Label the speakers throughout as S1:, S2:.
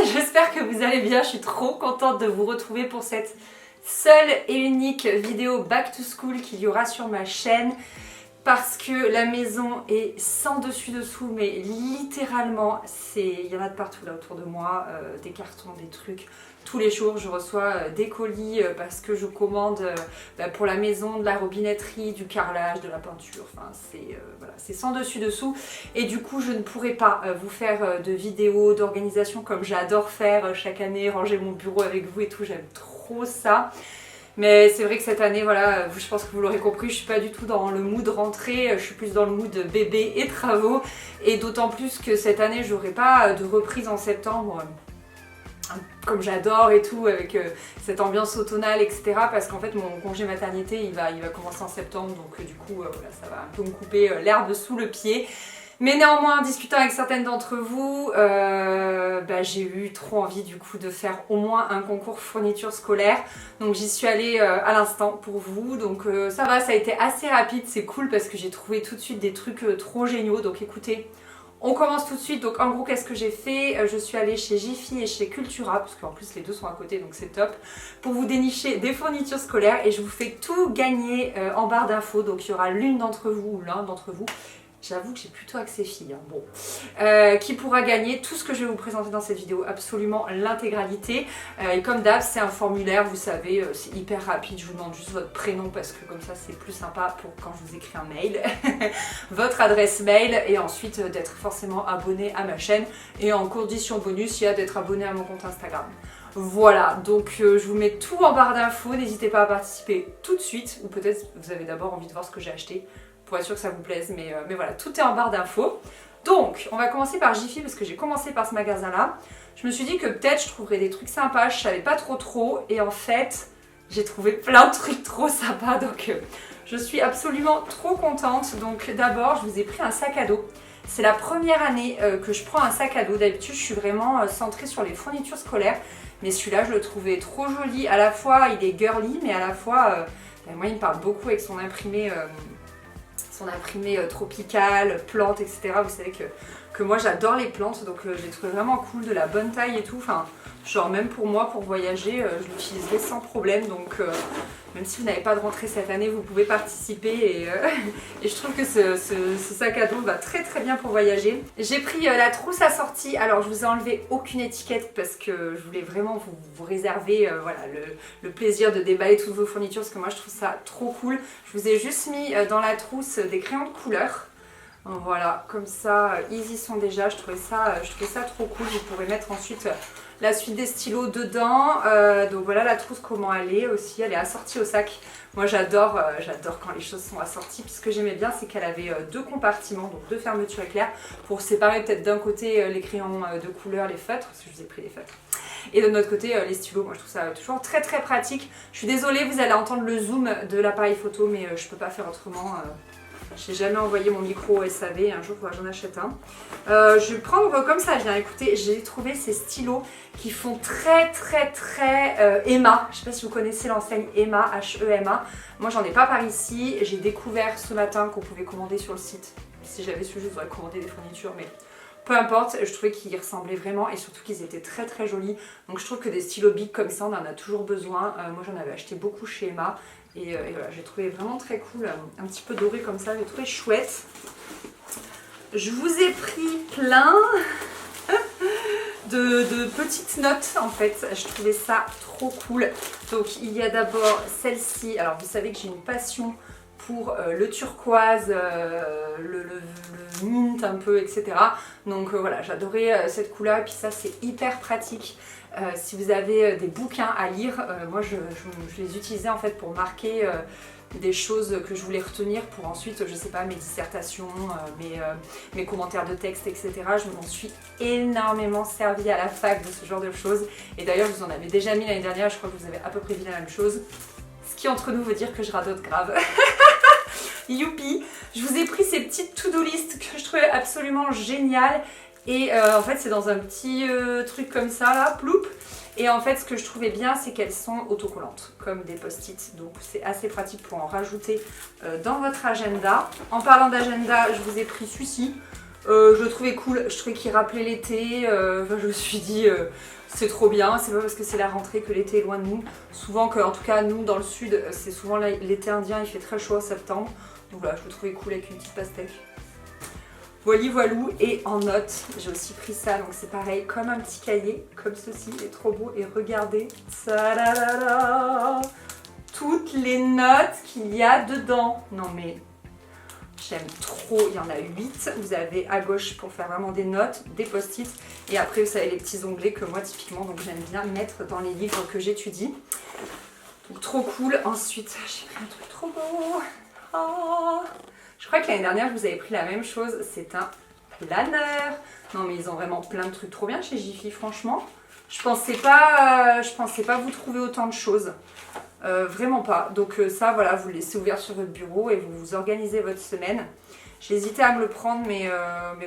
S1: j'espère que vous allez bien, je suis trop contente de vous retrouver pour cette seule et unique vidéo Back to School qu'il y aura sur ma chaîne parce que la maison est sans dessus dessous, mais littéralement, il y en a de partout là autour de moi, des cartons, des trucs. Tous les jours je reçois des colis parce que je commande pour la maison de la robinetterie, du carrelage, de la peinture, enfin voilà, c'est sans dessus dessous et du coup je ne pourrai pas vous faire de vidéos d'organisation comme j'adore faire chaque année, ranger mon bureau avec vous et tout, j'aime trop ça. Mais c'est vrai que cette année, voilà, je pense que vous l'aurez compris, je suis pas du tout dans le mood rentrée, je suis plus dans le mood bébé et travaux. Et d'autant plus que cette année, j'aurai pas de reprise en septembre, comme j'adore et tout, avec cette ambiance automnale, etc. Parce qu'en fait, mon congé maternité, il va commencer en septembre, donc du coup, voilà, ça va un peu me couper l'herbe sous le pied. Mais néanmoins, en discutant avec certaines d'entre vous, j'ai eu trop envie du coup de faire au moins un concours fourniture scolaire. Donc j'y suis allée à l'instant pour vous. Donc ça va, ça a été assez rapide, c'est cool parce que j'ai trouvé tout de suite des trucs trop géniaux. Donc écoutez, on commence tout de suite. Donc en gros, qu'est-ce que j'ai fait? Je suis allée chez Jiffy et chez Cultura, parce qu'en plus les deux sont à côté, donc c'est top, pour vous dénicher des fournitures scolaires. Et je vous fais tout gagner en barre d'infos. Donc il y aura l'une d'entre vous ou l'un d'entre vous. J'avoue que j'ai plutôt accès filles, hein. Bon. Qui pourra gagner tout ce que je vais vous présenter dans cette vidéo, absolument l'intégralité. Et comme d'hab, c'est un formulaire, vous savez, c'est hyper rapide, je vous demande juste votre prénom parce que comme ça c'est plus sympa pour quand je vous écris un mail. Votre adresse mail et ensuite d'être forcément abonné à ma chaîne. Et en condition bonus, il y a d'être abonné à mon compte Instagram. Voilà, donc je vous mets tout en barre d'infos, n'hésitez pas à participer tout de suite, ou peut-être vous avez d'abord envie de voir ce que j'ai acheté, pour être sûr que ça vous plaise, mais voilà, tout est en barre d'infos. Donc, on va commencer par Jiffy parce que j'ai commencé par ce magasin-là. Je me suis dit que peut-être je trouverais des trucs sympas, je savais pas trop, et en fait, j'ai trouvé plein de trucs trop sympas, donc je suis absolument trop contente. Donc d'abord, je vous ai pris un sac à dos. C'est la première année que je prends un sac à dos. D'habitude, je suis vraiment centrée sur les fournitures scolaires, mais celui-là, je le trouvais trop joli. À la fois, il est girly, mais à la fois, moi, il me parle beaucoup avec son imprimé tropical, plantes, etc. Vous savez que moi j'adore les plantes, donc j'ai trouvé vraiment cool, de la bonne taille et tout. Enfin, genre même pour moi, pour voyager, je l'utiliserai sans problème. Donc même si vous n'avez pas de rentrée cette année, vous pouvez participer et je trouve que ce sac à dos va très bien pour voyager. J'ai pris la trousse assortie. Alors je vous ai enlevé aucune étiquette parce que je voulais vraiment vous réserver voilà, le plaisir de déballer toutes vos fournitures parce que moi je trouve ça trop cool. Je vous ai juste mis dans la trousse des crayons de couleur. Voilà, comme ça, ils y sont déjà. Je trouvais ça trop cool. Vous pourrez mettre ensuite la suite des stylos dedans. Donc voilà la trousse, comment elle est aussi. Elle est assortie au sac. Moi j'adore quand les choses sont assorties. Puis ce que j'aimais bien, c'est qu'elle avait deux compartiments, donc deux fermetures éclair, pour séparer peut-être d'un côté les crayons de couleur, les feutres, parce que je vous ai pris les feutres. Et de notre côté, les stylos. Moi je trouve ça toujours très pratique. Je suis désolée, vous allez entendre le zoom de l'appareil photo, mais je peux pas faire autrement. J'ai jamais envoyé mon micro au SAV, un jour il faudra que j'en achète un. Je vais prendre comme ça, viens écoutez, j'ai trouvé ces stylos qui font très Emma. Je sais pas si vous connaissez l'enseigne Emma, H-E-M-A. Moi j'en ai pas par ici, j'ai découvert ce matin qu'on pouvait commander sur le site. Si j'avais su, je vous aurais commandé des fournitures, mais peu importe, je trouvais qu'ils ressemblaient vraiment et surtout qu'ils étaient très jolis. Donc je trouve que des stylos big comme ça, on en a toujours besoin. Moi j'en avais acheté beaucoup chez Emma. Et voilà, j'ai trouvé vraiment très cool, un petit peu doré comme ça, j'ai trouvé chouette. Je vous ai pris plein de petites notes en fait, je trouvais ça trop cool. Donc il y a d'abord celle-ci, alors vous savez que j'ai une passion pour le turquoise, le mint un peu, etc. Donc voilà, j'adorais cette couleur et puis ça c'est hyper pratique. Si vous avez des bouquins à lire, moi je les utilisais en fait pour marquer des choses que je voulais retenir pour ensuite, je sais pas, mes dissertations, mes commentaires de texte, etc. Je m'en suis énormément servi à la fac de ce genre de choses. Et d'ailleurs, je vous en avais déjà mis l'année dernière, je crois que vous avez à peu près vu la même chose. Ce qui entre nous veut dire que je radote grave. Youpi! Je vous ai pris ces petites to-do list que je trouvais absolument géniales. Et en fait c'est dans un petit truc comme ça là, ploup. Et en fait ce que je trouvais bien c'est qu'elles sont autocollantes comme des post-it. Donc c'est assez pratique pour en rajouter dans votre agenda. En parlant d'agenda, je vous ai pris celui-ci. Je le trouvais cool, je trouvais qu'il rappelait l'été, je me suis dit c'est trop bien, c'est pas parce que c'est la rentrée que l'été est loin de nous. Souvent, en tout cas nous dans le sud, c'est souvent l'été indien, il fait très chaud en septembre. Donc voilà, je le trouvais cool avec une petite pastèque. Voili voilou, et en note, j'ai aussi pris ça, donc c'est pareil, comme un petit cahier, comme ceci, il est trop beau, et regardez, toutes les notes qu'il y a dedans. Non mais, j'aime trop, il y en a 8, vous avez à gauche pour faire vraiment des notes, des post-it, et après vous savez les petits onglets que moi typiquement, donc j'aime bien mettre dans les livres que j'étudie. Donc trop cool. Ensuite, j'ai pris un truc trop beau. Oh. Je crois que l'année dernière, je vous avais pris la même chose. C'est un planeur. Non, mais ils ont vraiment plein de trucs trop bien chez Jiffy, franchement. Je pensais pas vous trouver autant de choses. Vraiment pas. Donc ça, voilà, vous le laissez ouvert sur votre bureau et vous vous organisez votre semaine. J'ai hésité à me le prendre, mais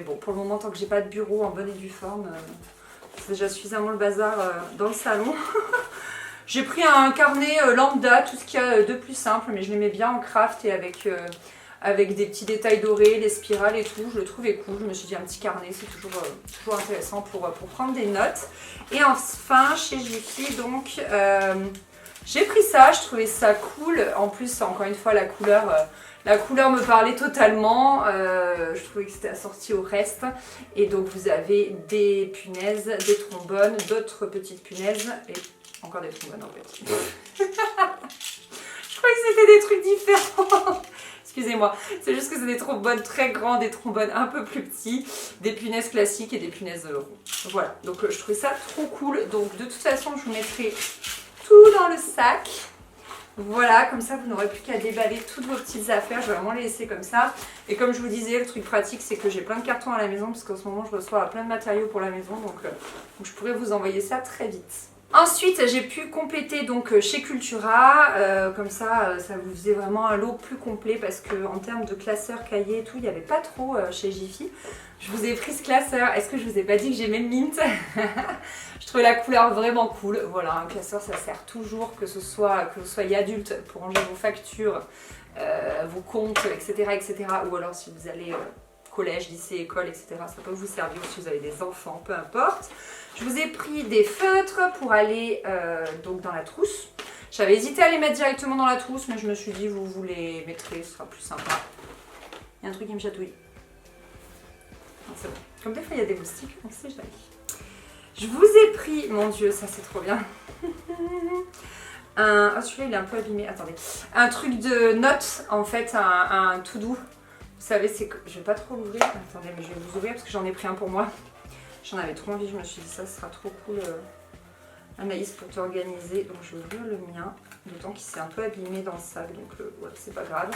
S1: bon, pour le moment, tant que j'ai pas de bureau en bonne et due forme, c'est déjà suffisamment le bazar dans le salon. J'ai pris un carnet lambda, tout ce qu'il y a de plus simple, mais je l'aimais bien en craft et avec des petits détails dorés, les spirales et tout. Je le trouvais cool. Je me suis dit un petit carnet, c'est toujours intéressant pour prendre des notes. Et enfin, chez Jiffy, donc, j'ai pris ça. Je trouvais ça cool. En plus, encore une fois, la couleur me parlait totalement. Je trouvais que c'était assorti au reste. Et donc, vous avez des punaises, des trombones, d'autres petites punaises et encore des trombones en fait. Je croyais que c'était des trucs différents. Excusez-moi, c'est juste que c'est des trombones très grands, des trombones un peu plus petits, des punaises classiques et des punaises rondes. Voilà, donc je trouvais ça trop cool. Donc de toute façon, je vous mettrai tout dans le sac. Voilà, comme ça vous n'aurez plus qu'à déballer toutes vos petites affaires. Je vais vraiment les laisser comme ça. Et comme je vous disais, le truc pratique, c'est que j'ai plein de cartons à la maison parce qu'en ce moment, je reçois plein de matériaux pour la maison. Donc je pourrais vous envoyer ça très vite. Ensuite, j'ai pu compléter donc chez Cultura, comme ça vous faisait vraiment un lot plus complet parce qu'en termes de classeur, cahier et tout, il n'y avait pas trop chez Jiffy. Je vous ai pris ce classeur. Est-ce que je vous ai pas dit que j'aimais le mint? Je trouvais la couleur vraiment cool. Voilà, un classeur, ça sert toujours, que vous soyez adulte pour ranger vos factures, vos comptes, etc., etc. Ou alors si vous allez collège, lycée, école, etc. Ça peut vous servir si vous avez des enfants, peu importe. Je vous ai pris des feutres pour aller donc dans la trousse. J'avais hésité à les mettre directement dans la trousse, mais je me suis dit vous les mettrez, ce sera plus sympa. Il y a un truc qui me chatouille. C'est bon. Comme des fois il y a des moustiques, on sait jamais. Je vous ai pris, mon dieu, ça c'est trop bien. Oh, celui-là il est un peu abîmé, attendez. Un truc de notes, en fait, un tout doux. Vous savez, c'est que je vais pas trop l'ouvrir. Attendez, mais je vais vous ouvrir parce que j'en ai pris un pour moi. J'en avais trop envie, je me suis dit ça sera trop cool. Anaïs, pour t'organiser. Donc je vais ouvrir le mien, d'autant qu'il s'est un peu abîmé dans le sac, donc ouais, c'est pas grave.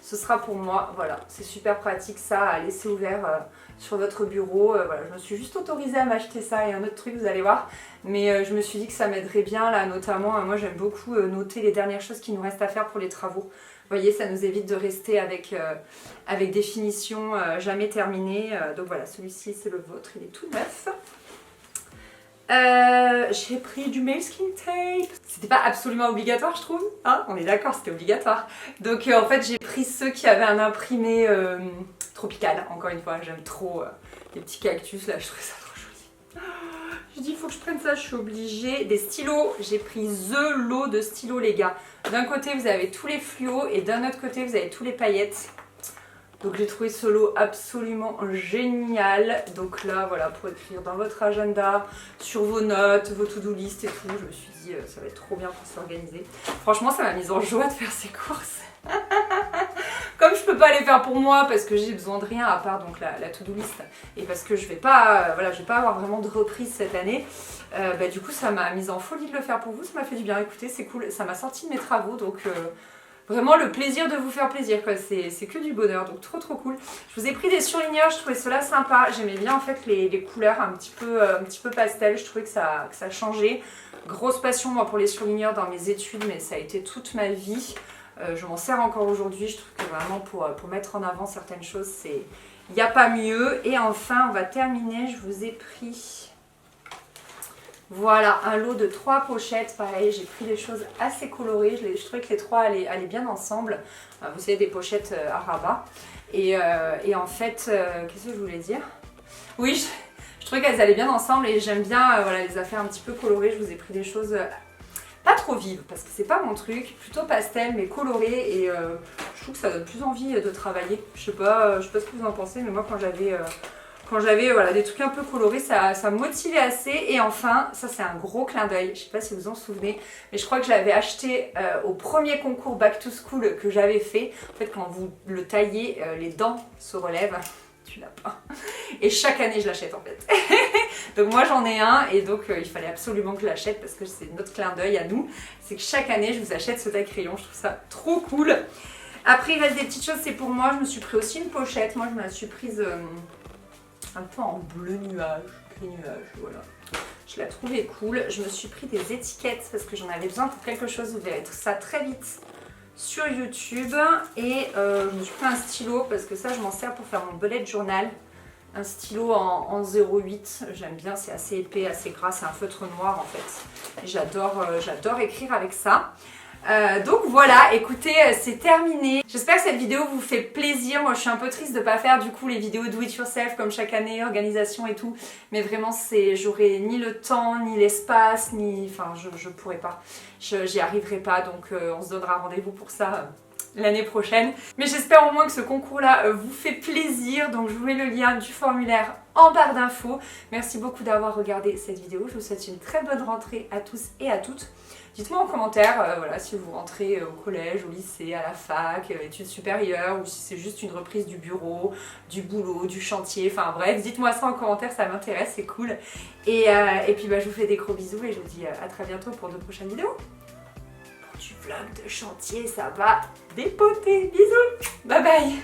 S1: Ce sera pour moi, voilà, c'est super pratique ça à laisser ouvert sur votre bureau. Voilà, je me suis juste autorisée à m'acheter ça et un autre truc, vous allez voir. Mais je me suis dit que ça m'aiderait bien là, notamment, moi j'aime beaucoup noter les dernières choses qui nous restent à faire pour les travaux. Vous voyez, ça nous évite de rester avec des finitions jamais terminées. Donc voilà, celui-ci c'est le vôtre, il est tout neuf. J'ai pris du Moleskine tape. C'était pas absolument obligatoire, je trouve. Hein, on est d'accord, c'était obligatoire. Donc en fait, j'ai pris ceux qui avaient un imprimé tropical. Encore une fois, j'aime trop les petits cactus là, je trouve ça trop joli. Je dis, il faut que je prenne ça, je suis obligée. Des stylos, j'ai pris the lot de stylos, les gars. D'un côté, vous avez tous les fluos et d'un autre côté, vous avez tous les paillettes. Donc j'ai trouvé ce lot absolument génial. Donc là, voilà, pour écrire dans votre agenda, sur vos notes, vos to-do list et tout. Je me suis dit, ça va être trop bien pour s'organiser. Franchement, ça m'a mise en joie de faire ces courses. Comme je peux pas les faire pour moi parce que j'ai besoin de rien à part donc la to-do list et parce que je vais pas, voilà, je vais pas avoir vraiment de reprise cette année. Du coup, ça m'a mise en folie de le faire pour vous. Ça m'a fait du bien. Écoutez, c'est cool. Ça m'a sorti de mes travaux, donc vraiment le plaisir de vous faire plaisir, quoi. C'est que du bonheur, donc trop trop cool. Je vous ai pris des surligneurs, je trouvais cela sympa. J'aimais bien en fait les couleurs un petit peu pastel. Je trouvais que ça changeait. Grosse passion moi pour les surligneurs dans mes études, mais ça a été toute ma vie. Je m'en sers encore aujourd'hui. Je trouve que vraiment pour mettre en avant certaines choses, il n'y a pas mieux. Et enfin, on va terminer. Je vous ai pris... Voilà, un lot de 3 pochettes, pareil, j'ai pris des choses assez colorées, je trouvais que les 3 allaient bien ensemble. Vous savez, des pochettes à rabat. Et en fait, qu'est-ce que je voulais dire? Oui, je trouvais qu'elles allaient bien ensemble et j'aime bien voilà, les affaires un petit peu colorées. Je vous ai pris des choses pas trop vives parce que c'est pas mon truc, plutôt pastel mais coloré et je trouve que ça donne plus envie de travailler. Je sais pas ce que vous en pensez, mais moi quand j'avais voilà, des trucs un peu colorés, ça me motivait assez. Et enfin, ça c'est un gros clin d'œil, je sais pas si vous en souvenez, mais je crois que je l'avais acheté au premier concours Back to School que j'avais fait. En fait, quand vous le taillez, les dents se relèvent. Tu l'as pas. Et chaque année, je l'achète en fait. Donc moi j'en ai un et donc il fallait absolument que je l'achète parce que c'est notre clin d'œil à nous. C'est que chaque année, je vous achète ce taille-crayon. Je trouve ça trop cool. Après, il reste des petites choses, c'est pour moi. Je me suis pris aussi une pochette. Moi, je me la suis prise... un peu en bleu nuage, gris nuage, voilà. Je la trouvais cool. Je me suis pris des étiquettes parce que j'en avais besoin pour quelque chose. Vous verrez ça très vite sur YouTube. Et je me suis pris un stylo parce que ça, je m'en sers pour faire mon bullet journal. Un stylo en 0,8. J'aime bien, c'est assez épais, assez gras. C'est un feutre noir en fait. J'adore écrire avec ça. Donc voilà, écoutez, c'est terminé. J'espère que cette vidéo vous fait plaisir. Moi je suis un peu triste de ne pas faire du coup les vidéos do it yourself comme chaque année, organisation et tout. Mais vraiment j'aurai ni le temps, ni l'espace, ni... Enfin je pourrais pas. J'y arriverai pas, donc on se donnera rendez-vous pour ça l'année prochaine. Mais j'espère au moins que ce concours là vous fait plaisir. Donc je vous mets le lien du formulaire en barre d'infos. Merci beaucoup d'avoir regardé cette vidéo. Je vous souhaite une très bonne rentrée à tous et à toutes. Dites-moi en commentaire voilà, si vous rentrez au collège, au lycée, à la fac, études supérieures, ou si c'est juste une reprise du bureau, du boulot, du chantier, enfin bref, dites-moi ça en commentaire, ça m'intéresse, c'est cool. Et puis bah, je vous fais des gros bisous et je vous dis à très bientôt pour de prochaines vidéos. Pour du vlog de chantier, ça va dépoter. Bisous, bye bye.